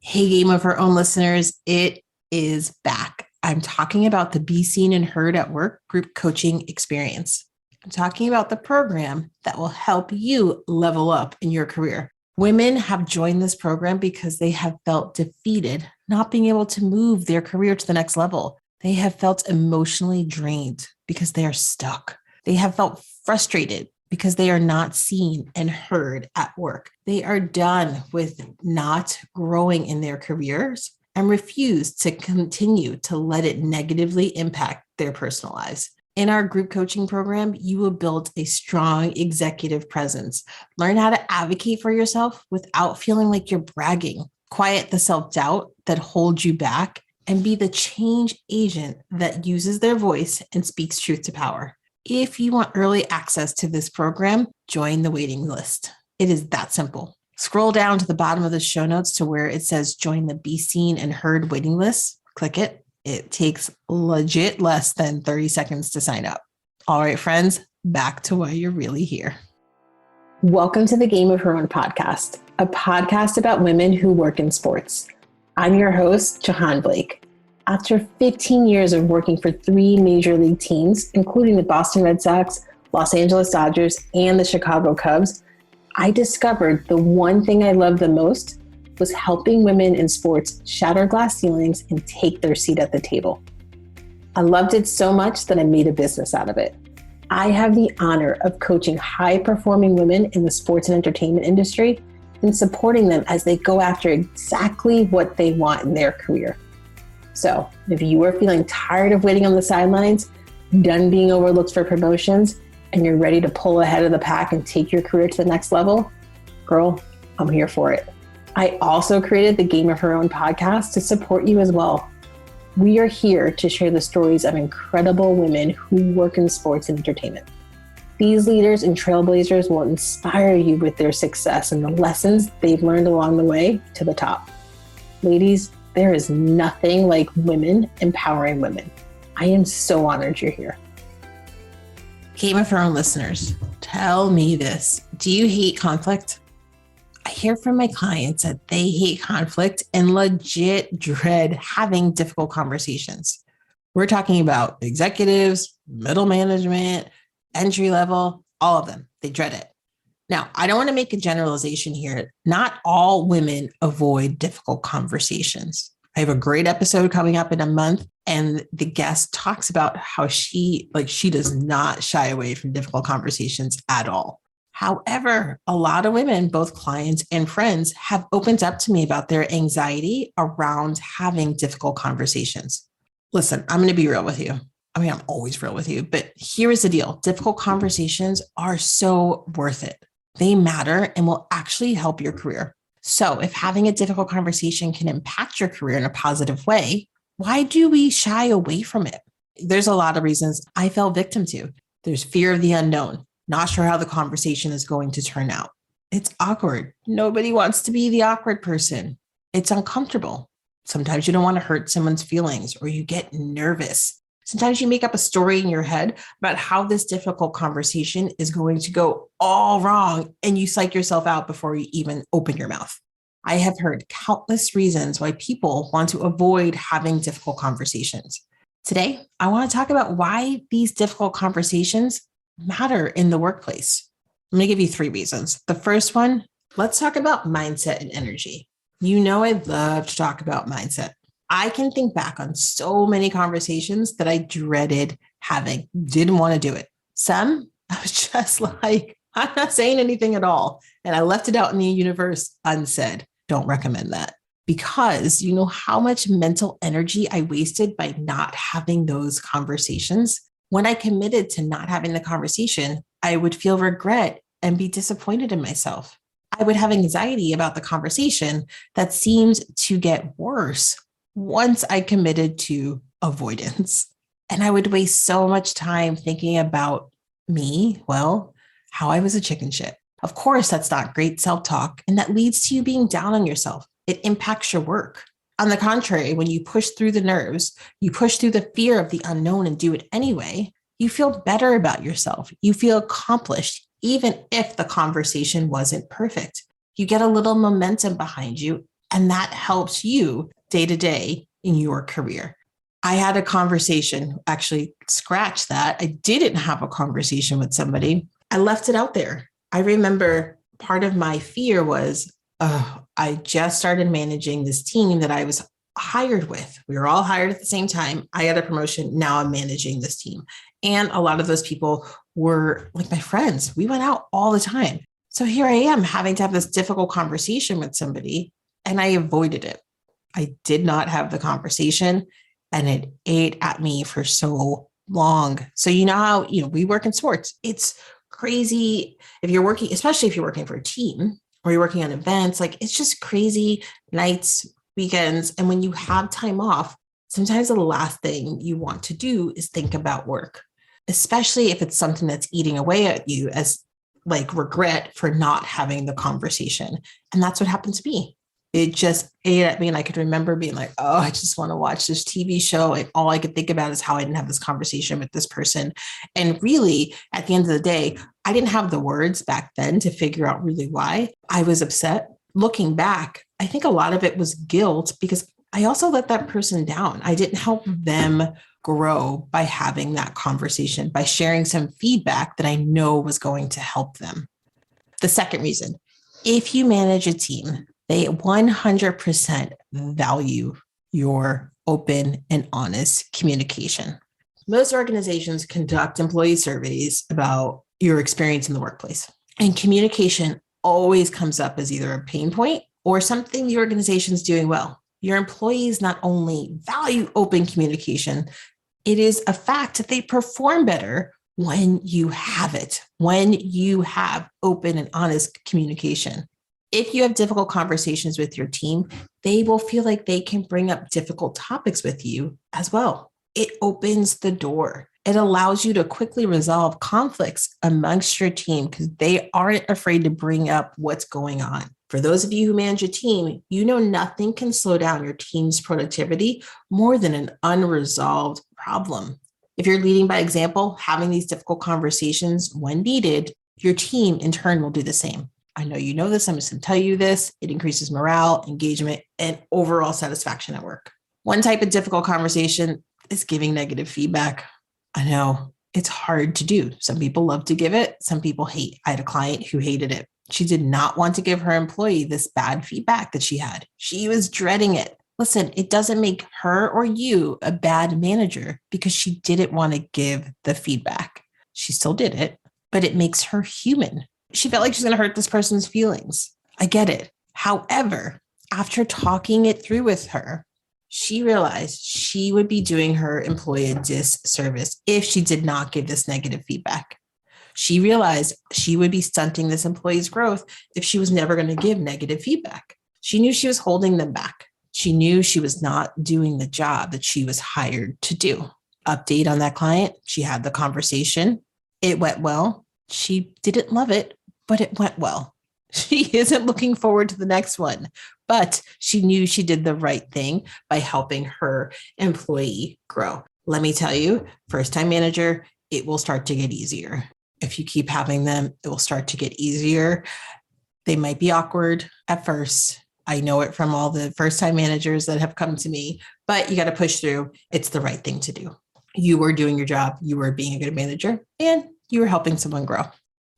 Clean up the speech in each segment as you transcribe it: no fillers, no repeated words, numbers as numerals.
Hey, Game of Her Own listeners, it is back. I'm talking about the Be Seen and Heard at Work group coaching experience. I'm talking about the program that will help you level up in your career. Women have joined this program because they have felt defeated, not being able to move their career to the next level. They have felt emotionally drained because they are stuck. They have felt frustrated because they are not seen and heard at work. They are done with not growing in their careers and refuse to continue to let it negatively impact their personal lives. In our group coaching program, you will build a strong executive presence, learn how to advocate for yourself without feeling like you're bragging, quiet the self-doubt that holds you back, and be the change agent that uses their voice and speaks truth to power. If you want early access to this program, join the waiting list. It is that simple. Scroll down to the bottom of the show notes to where it says join the Be Seen and Heard waiting list. Click it. It takes legit less than 30 seconds to sign up. All right, friends, back to why you're really here. Welcome to the Game of Her Own podcast, a podcast about women who work in sports. I'm your host, Jahaan Blake. After 15 years of working for 3 major league teams, including the Boston Red Sox, Los Angeles Dodgers, and the Chicago Cubs, I discovered the one thing I loved the most was helping women in sports shatter glass ceilings and take their seat at the table. I loved it so much that I made a business out of it. I have the honor of coaching high-performing women in the sports and entertainment industry and supporting them as they go after exactly what they want in their career. So if you are feeling tired of waiting on the sidelines, done being overlooked for promotions, and you're ready to pull ahead of the pack and take your career to the next level, girl, I'm here for it. I also created the Game of Her Own podcast to support you as well. We are here to share the stories of incredible women who work in sports and entertainment. These leaders and trailblazers will inspire you with their success and the lessons they've learned along the way to the top. Ladies, there is nothing like women empowering women. I am so honored you're here. Game of Her Own listeners, tell me this. Do you hate conflict? I hear from my clients that they hate conflict and legit dread having difficult conversations. We're talking about executives, middle management, entry level, all of them. They dread it. Now, I don't want to make a generalization here. Not all women avoid difficult conversations. I have a great episode coming up in a month, and the guest talks about how she does not shy away from difficult conversations at all. However, a lot of women, both clients and friends, have opened up to me about their anxiety around having difficult conversations. Listen, I'm going to be real with you. I mean, I'm always real with you, but here is the deal. Difficult conversations are so worth it. They matter and will actually help your career. So if having a difficult conversation can impact your career in a positive way, why do we shy away from it? There's a lot of reasons I fell victim to. There's fear of the unknown, not sure how the conversation is going to turn out. It's awkward. Nobody wants to be the awkward person. It's uncomfortable. Sometimes you don't want to hurt someone's feelings or you get nervous. Sometimes you make up a story in your head about how this difficult conversation is going to go all wrong and you psych yourself out before you even open your mouth. I have heard countless reasons why people want to avoid having difficult conversations. Today, I want to talk about why these difficult conversations matter in the workplace. Let me give you 3 reasons. The first one, let's talk about mindset and energy. You know, I love to talk about mindset. I can think back on so many conversations that I dreaded having, didn't want to do it. Some, I was just like, I'm not saying anything at all. And I left it out in the universe unsaid. Don't recommend that. Because you know how much mental energy I wasted by not having those conversations? When I committed to not having the conversation, I would feel regret and be disappointed in myself. I would have anxiety about the conversation that seemed to get worse once I committed to avoidance. And I would waste so much time thinking about me, how I was a chicken shit. Of course, that's not great self-talk, and that leads to you being down on yourself. It impacts your work. On the contrary, when you push through the nerves, you push through the fear of the unknown and do it anyway, you feel better about yourself. You feel accomplished, even if the conversation wasn't perfect. You get a little momentum behind you And that helps you day to day in your career. I had a conversation, actually, scratch that. I didn't have a conversation with somebody. I left it out there. I remember part of my fear was, I just started managing this team that I was hired with. We were all hired at the same time. I got a promotion. Now I'm managing this team. And a lot of those people were like my friends. We went out all the time. So here I am having to have this difficult conversation with somebody, and I avoided it. I did not have the conversation, and it ate at me for so long. So you know how, we work in sports. It's crazy if you're working, especially if you're working for a team or you're working on events, like it's just crazy nights, weekends. And when you have time off, sometimes the last thing you want to do is think about work, especially if it's something that's eating away at you as like regret for not having the conversation. And that's what happened to me. It just ate at me. And I could remember being like, oh, I just want to watch this TV show. And all I could think about is how I didn't have this conversation with this person. And really, at the end of the day, I didn't have the words back then to figure out really why I was upset. Looking back, I think a lot of it was guilt because I also let that person down. I didn't help them grow by having that conversation, by sharing some feedback that I know was going to help them. The second reason, if you manage a team, they 100% value your open and honest communication. Most organizations conduct employee surveys about your experience in the workplace, and communication always comes up as either a pain point or something the organization is doing well. Your employees not only value open communication, it is a fact that they perform better when you have it, when you have open and honest communication. If you have difficult conversations with your team, they will feel like they can bring up difficult topics with you as well. It opens the door. It allows you to quickly resolve conflicts amongst your team because they aren't afraid to bring up what's going on. For those of you who manage a team, you know nothing can slow down your team's productivity more than an unresolved problem. If you're leading by example, having these difficult conversations when needed, your team in turn will do the same. I know you know this. I'm just going to tell you this. It increases morale, engagement, and overall satisfaction at work. One type of difficult conversation is giving negative feedback. I know it's hard to do. Some people love to give it. Some people hate. I had a client who hated it. She did not want to give her employee this bad feedback that she had. She was dreading it. Listen, it doesn't make her or you a bad manager because she didn't want to give the feedback. She still did it, but it makes her human. She felt like she's going to hurt this person's feelings. I get it. However, after talking it through with her, she realized she would be doing her employee a disservice if she did not give this negative feedback. She realized she would be stunting this employee's growth if she was never going to give negative feedback. She knew she was holding them back. She knew she was not doing the job that she was hired to do. Update on that client. She had the conversation. It went well. She didn't love it, but it went well. She isn't looking forward to the next one, but she knew she did the right thing by helping her employee grow. Let me tell you, first-time manager, it will start to get easier. If you keep having them, it will start to get easier. They might be awkward at first. I know it from all the first-time managers that have come to me, but you got to push through. It's the right thing to do. You were doing your job. You were being a good manager, and you were helping someone grow.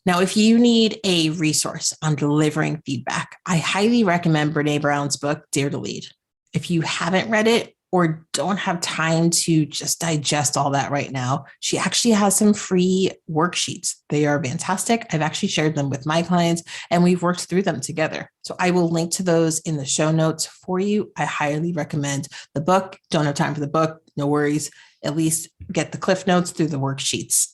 Now, if you need a resource on delivering feedback, I highly recommend Brené Brown's book, Dare to Lead. If you haven't read it or don't have time to just digest all that right now, she actually has some free worksheets. They are fantastic. I've actually shared them with my clients and we've worked through them together. So I will link to those in the show notes for you. I highly recommend the book. Don't have time for the book? No worries. At least get the cliff notes through the worksheets.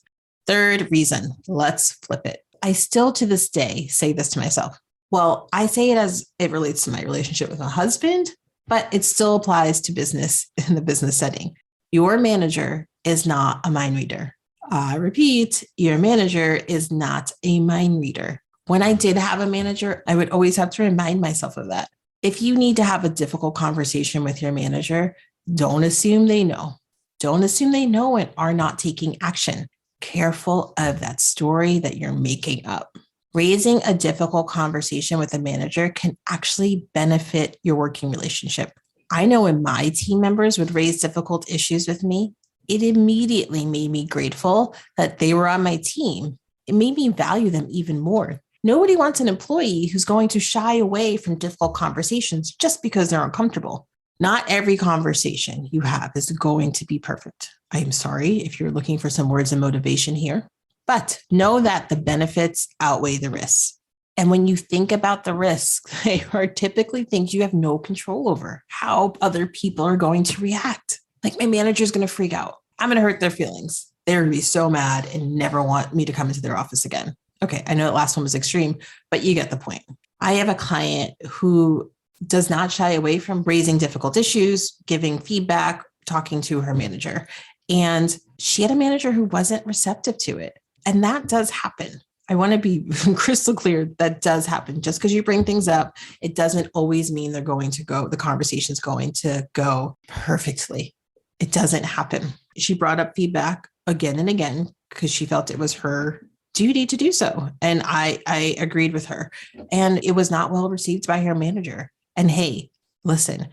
Third reason, let's flip it. I still to this day say this to myself. Well, I say it as it relates to my relationship with my husband, but it still applies to business in the business setting. Your manager is not a mind reader. I repeat, your manager is not a mind reader. When I did have a manager, I would always have to remind myself of that. If you need to have a difficult conversation with your manager, don't assume they know. Don't assume they know and are not taking action. Careful of that story that you're making up. Raising a difficult conversation with a manager can actually benefit your working relationship. I know when my team members would raise difficult issues with me, it immediately made me grateful that they were on my team. It made me value them even more. Nobody wants an employee who's going to shy away from difficult conversations just because they're uncomfortable. Not every conversation you have is going to be perfect. I am sorry if you're looking for some words of motivation here, but know that the benefits outweigh the risks. And when you think about the risks, they are typically things you have no control over, how other people are going to react. Like my manager is going to freak out. I'm going to hurt their feelings. They're going to be so mad and never want me to come into their office again. Okay, I know that last one was extreme, but you get the point. I have a client who does not shy away from raising difficult issues, giving feedback, talking to her manager. And she had a manager who wasn't receptive to it. And that does happen. I want to be crystal clear that does happen. Just because you bring things up, it doesn't always mean the conversation's going to go perfectly. It doesn't happen. She brought up feedback again and again because she felt it was her duty to do so. And I agreed with her. And it was not well received by her manager. And hey, listen,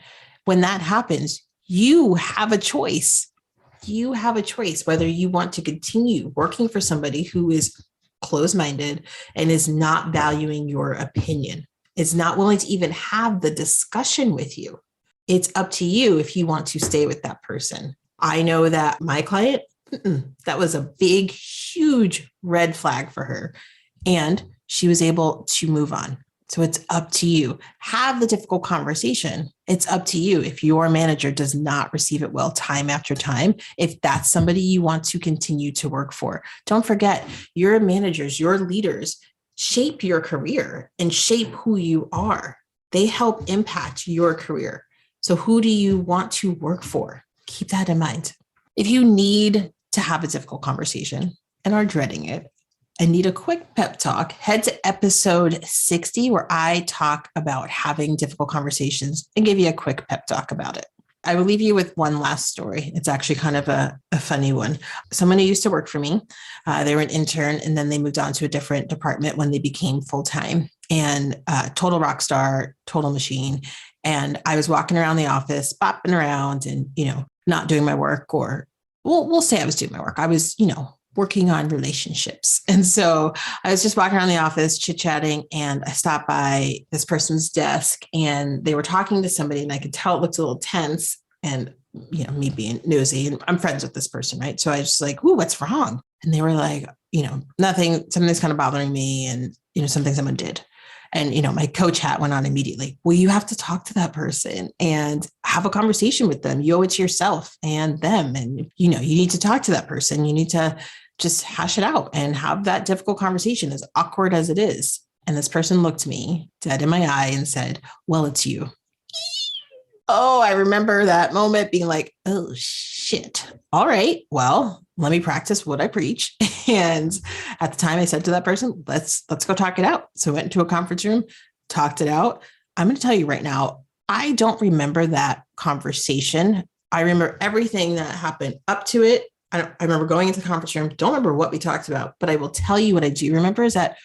when that happens, you have a choice. You have a choice whether you want to continue working for somebody who is closed-minded and is not valuing your opinion, is not willing to even have the discussion with you. It's up to you if you want to stay with that person. I know that my client, that was a big, huge red flag for her. And she was able to move on. So it's up to you. Have the difficult conversation. It's up to you if your manager does not receive it well time after time, if that's somebody you want to continue to work for. Don't forget, your managers, your leaders shape your career and shape who you are. They help impact your career. So who do you want to work for? Keep that in mind. If you need to have a difficult conversation and are dreading it, and need a quick pep talk, head to episode 60, where I talk about having difficult conversations and give you a quick pep talk about it. I will leave you with one last story. It's actually kind of a funny one. Someone who used to work for me, they were an intern, and then they moved on to a different department when they became full-time, and total rock star, total machine. And I was walking around the office, bopping around and, not doing my work, or we'll say I was doing my work. I was, working on relationships. And so I was just walking around the office, chit-chatting, and I stopped by this person's desk and they were talking to somebody, and I could tell it looked a little tense, and, me being nosy, and I'm friends with this person, right? So I was just like, ooh, what's wrong? And they were like, nothing, something's kind of bothering me. And, something someone did. And, my coach hat went on immediately. Well, you have to talk to that person and have a conversation with them. You owe it to yourself and them. And, you need to talk to that person. You need to just hash it out and have that difficult conversation, as awkward as it is. And this person looked me dead in my eye and said, well, it's you. Oh, I remember that moment being like, oh, shit. All right, well, let me practice what I preach. And at the time I said to that person, let's go talk it out. So I went into a conference room, talked it out. I'm going to tell you right now, I don't remember that conversation. I remember everything that happened up to it. I remember going into the conference room, don't remember what we talked about, but I will tell you what I do remember is that,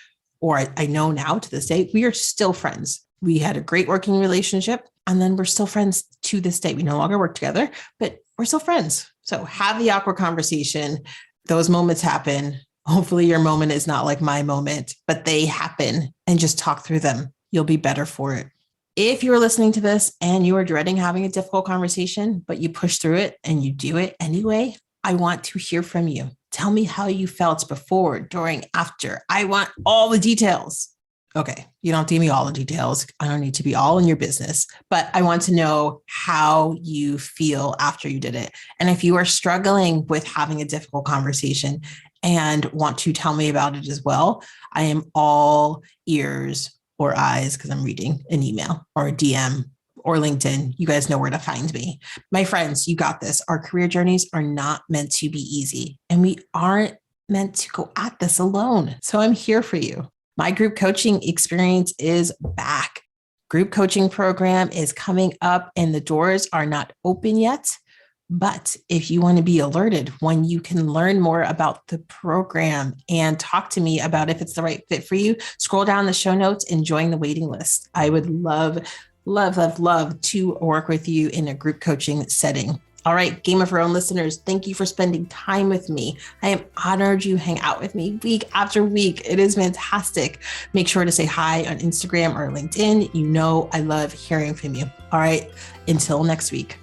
or I know now to this day, we are still friends. We had a great working relationship, and then we're still friends to this day. We no longer work together, but we're still friends. So have the awkward conversation. Those moments happen. Hopefully your moment is not like my moment, but they happen, and just talk through them. You'll be better for it. If you're listening to this and you are dreading having a difficult conversation, but you push through it and you do it anyway, I want to hear from you. Tell me how you felt before, during, after. I want all the details. Okay, you don't have to give me all the details. I don't need to be all in your business, but I want to know how you feel after you did it. And if you are struggling with having a difficult conversation and want to tell me about it as well, I am all ears or eyes, because I'm reading an email or a DM or LinkedIn. You guys know where to find me. My friends, you got this. Our career journeys are not meant to be easy, and we aren't meant to go at this alone. So I'm here for you. My group coaching experience is back. Group coaching program is coming up and the doors are not open yet. But if you want to be alerted when you can learn more about the program and talk to me about if it's the right fit for you, scroll down the show notes and join the waiting list. I would love to work with you in a group coaching setting. All right, Game of Her Own listeners, thank you for spending time with me. I am honored you hang out with me week after week. It is fantastic. Make sure to say hi on Instagram or LinkedIn. You know I love hearing from you. All right, until next week.